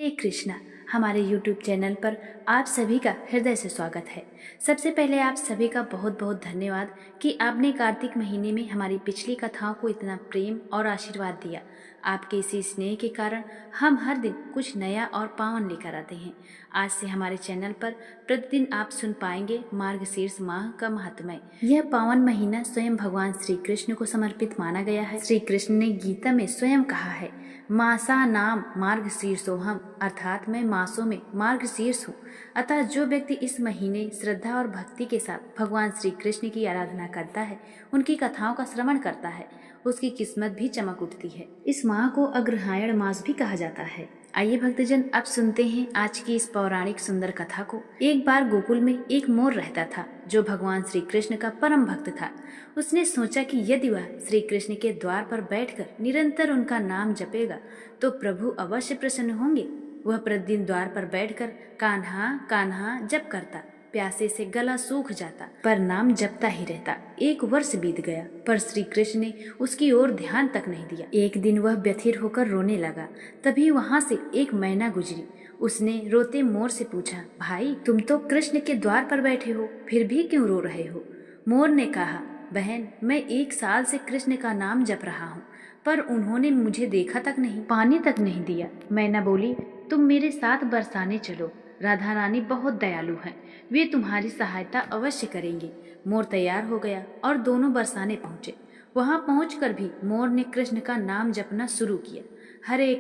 हे कृष्णा, हमारे YouTube channel पर आप सभी का हृदय से स्वागत है। सबसे पहले आप सभी का बहुत बहुत धन्यवाद कि आपने कार्तिक महीने में हमारी पिछली कथाओं को इतना प्रेम और आशीर्वाद दिया। आपके इसी स्नेह के कारण हम हर दिन कुछ नया और पावन लेकर आते हैं। आज से हमारे चैनल पर प्रतिदिन आप सुन पाएंगे मार्गशीर्ष माह का महात्म्य। यह पावन महीना स्वयं भगवान श्री कृष्ण को समर्पित माना गया है। श्री कृष्ण ने गीता में स्वयं कहा है, मासा नाम मार्गशीर्षोहम, अर्थात मैं मासों में मार्गशीर्ष हूँ। अतः जो व्यक्ति इस महीने श्रद्धा और भक्ति के साथ भगवान श्री कृष्ण की आराधना करता है, उनकी कथाओं का श्रवण करता है, उसकी किस्मत भी चमक उठती है। इस माह को अग्रहायण मास भी कहा जाता है। आइए भक्तजन, अब सुनते हैं आज की इस पौराणिक सुंदर कथा को। एक बार गोकुल में एक मोर रहता था जो भगवान श्री कृष्ण का परम भक्त था। उसने सोचा कि यदि वह श्री कृष्ण के द्वार पर बैठकर निरंतर उनका नाम जपेगा तो प्रभु अवश्य प्रसन्न होंगे। वह प्रतिदिन द्वार पर बैठकर कान्हा कान्हा जप करता, प्यासे से गला सूख जाता पर नाम जपता ही रहता। 1 वर्ष बीत गया पर श्री कृष्ण ने उसकी ओर ध्यान तक नहीं दिया। एक दिन वह व्यथित होकर रोने लगा। तभी वहां से एक मैना गुजरी। उसने रोते मोर से पूछा, भाई तुम तो कृष्ण के द्वार पर बैठे हो, फिर भी क्यों रो रहे हो? मोर ने कहा, बहन मैं 1 साल से कृष्ण का नाम जप रहा हूँ पर उन्होंने मुझे देखा तक नहीं, पानी तक नहीं दिया। मैना बोली, तुम मेरे साथ बरसाने चलो, राधा रानी बहुत दयालु हैं, वे तुम्हारी सहायता अवश्य करेंगे। मोर तैयार हो गया और दोनों बरसाने पहुंचे। वहां पहुंचकर भी मोर ने कृष्ण का नाम जपना शुरू किया, हरे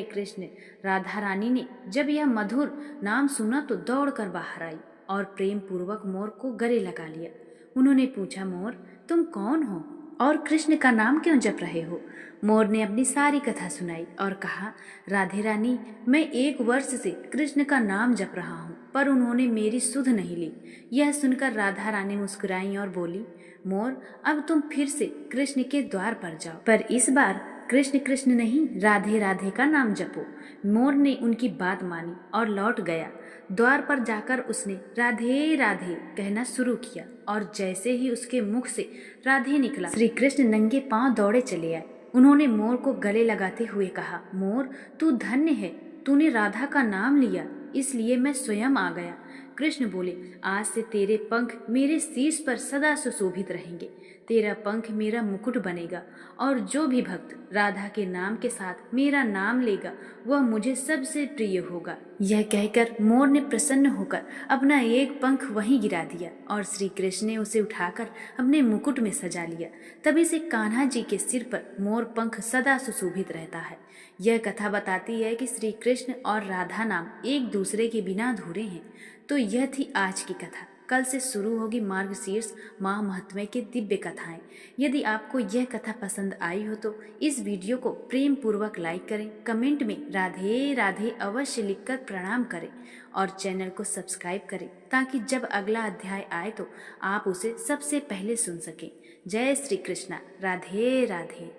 कृष्ण। राधा रानी ने जब यह मधुर नाम सुना तो दौड़कर बाहर आई और प्रेम पूर्वक मोर को गले लगा लिया। उन्होंने पूछा, मोर तुम कौन हो और कृष्ण का नाम क्यों जप रहे हो? मोर ने अपनी सारी कथा सुनाई और कहा, राधे रानी मैं 1 वर्ष से कृष्ण का नाम जप रहा हूँ पर उन्होंने मेरी सुध नहीं ली। यह सुनकर राधा रानी मुस्कुराई और बोली, मोर अब तुम फिर से कृष्ण के द्वार पर जाओ, पर इस बार कृष्ण कृष्ण नहीं राधे राधे का नाम जपो। मोर ने उनकी बात मानी और लौट गया। द्वार पर जाकर उसने राधे राधे कहना शुरू किया और जैसे ही उसके मुख से राधे निकला, श्री कृष्ण नंगे पांव दौड़े चले आए। उन्होंने मोर को गले लगाते हुए कहा, मोर तू धन्य है, तूने राधा का नाम लिया इसलिए मैं स्वयं आ गया। कृष्ण बोले, आज से तेरे पंख मेरे शीश पर सदा सुशोभित रहेंगे, तेरा पंख मेरा मुकुट बनेगा और जो भी भक्त राधा के नाम के साथ मेरा नाम लेगा वह मुझे सबसे प्रिय होगा। यह कहकर मोर ने प्रसन्न होकर अपना एक पंख वहीं गिरा दिया और श्री कृष्ण ने उसे उठाकर अपने मुकुट में सजा लिया। तभी से कान्हा जी के सिर पर मोर पंख सदा सुशोभित रहता है। यह कथा बताती है कि श्री कृष्ण और राधा नाम एक दूसरे के बिना अधूरे हैं। तो यह थी आज की कथा। कल से शुरू होगी मार्गशीर्ष माह महात्म्य की दिव्य कथाएं। यदि आपको यह कथा पसंद आई हो तो इस वीडियो को प्रेम पूर्वक लाइक करें, कमेंट में राधे राधे अवश्य लिखकर प्रणाम करें और चैनल को सब्सक्राइब करें ताकि जब अगला अध्याय आए तो आप उसे सबसे पहले सुन सकें। जय श्री कृष्णा, राधे राधे।